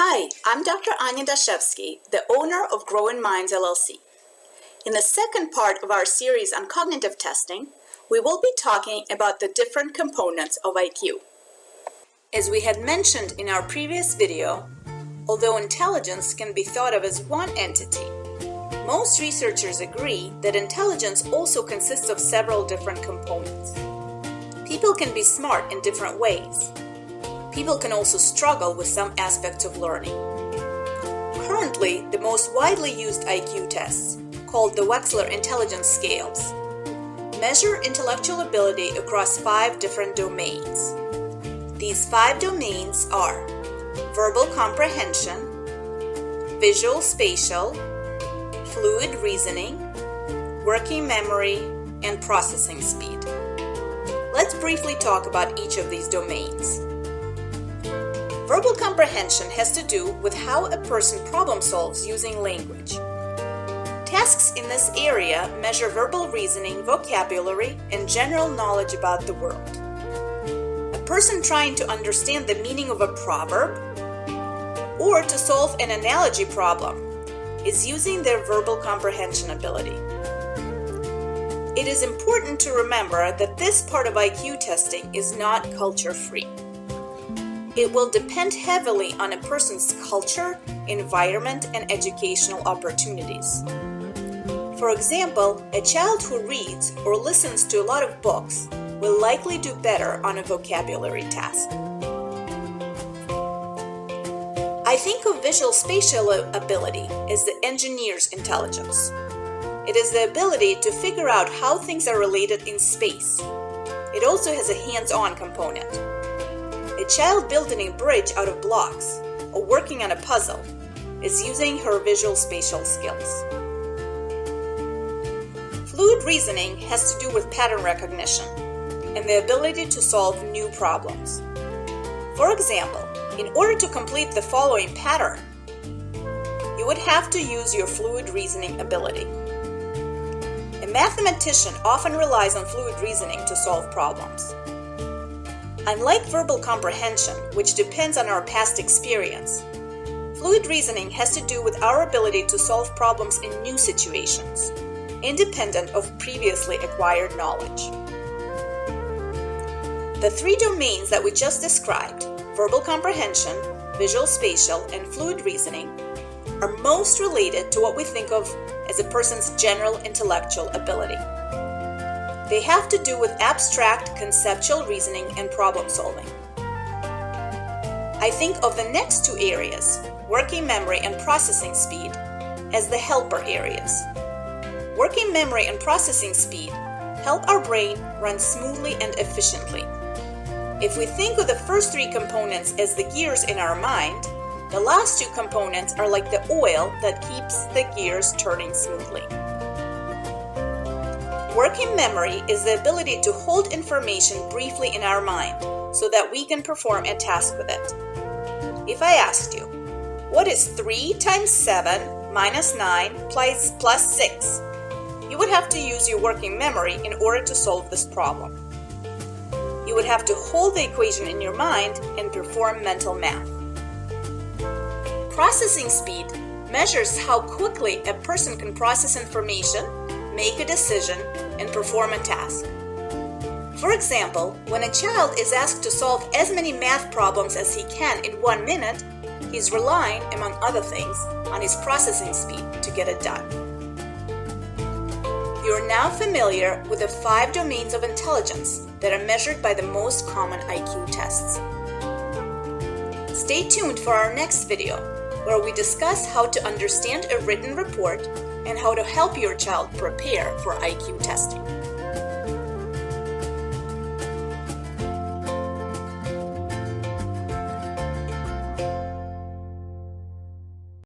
Hi, I'm Dr. Anya Dashevsky, the owner of Growing Minds LLC. In the second part of our series on cognitive testing, we will be talking about the different components of IQ. As we had mentioned in our previous video, although intelligence can be thought of as one entity, most researchers agree that intelligence also consists of several different components. People can be smart in different ways. People can also struggle with some aspects of learning. Currently, the most widely used IQ tests, called the Wechsler Intelligence Scales, measure intellectual ability across 5 different domains. These 5 domains are verbal comprehension, visual spatial, fluid reasoning, working memory, and processing speed. Let's briefly talk about each of these domains. Verbal comprehension has to do with how a person problem solves using language. Tasks in this area measure verbal reasoning, vocabulary, and general knowledge about the world. A person trying to understand the meaning of a proverb or to solve an analogy problem is using their verbal comprehension ability. It is important to remember that this part of IQ testing is not culture-free. It will depend heavily on a person's culture, environment, and educational opportunities. For example, a child who reads or listens to a lot of books will likely do better on a vocabulary task. I think of visual spatial ability as the engineer's intelligence. It is the ability to figure out how things are related in space. It also has a hands-on component. A child building a bridge out of blocks or working on a puzzle is using her visual spatial skills. Fluid reasoning has to do with pattern recognition and the ability to solve new problems. For example, in order to complete the following pattern, you would have to use your fluid reasoning ability. A mathematician often relies on fluid reasoning to solve problems. Unlike verbal comprehension, which depends on our past experience, fluid reasoning has to do with our ability to solve problems in new situations, independent of previously acquired knowledge. The 3 domains that we just described, verbal comprehension, visual spatial, and fluid reasoning, are most related to what we think of as a person's general intellectual ability. They have to do with abstract conceptual reasoning and problem solving. I think of the next 2 areas, working memory and processing speed, as the helper areas. Working memory and processing speed help our brain run smoothly and efficiently. If we think of the first 3 components as the gears in our mind, the last 2 components are like the oil that keeps the gears turning smoothly. Working memory is the ability to hold information briefly in our mind so that we can perform a task with it. If I asked you, what is 3 times 7 minus 9 plus 6? You would have to use your working memory in order to solve this problem. You would have to hold the equation in your mind and perform mental math. Processing speed measures how quickly a person can process information, make a decision, and perform a task. For example, when a child is asked to solve as many math problems as he can in 1 minute, he's relying, among other things, on his processing speed to get it done. You're now familiar with the 5 domains of intelligence that are measured by the most common IQ tests. Stay tuned for our next video, where we discuss how to understand a written report and how to help your child prepare for IQ testing.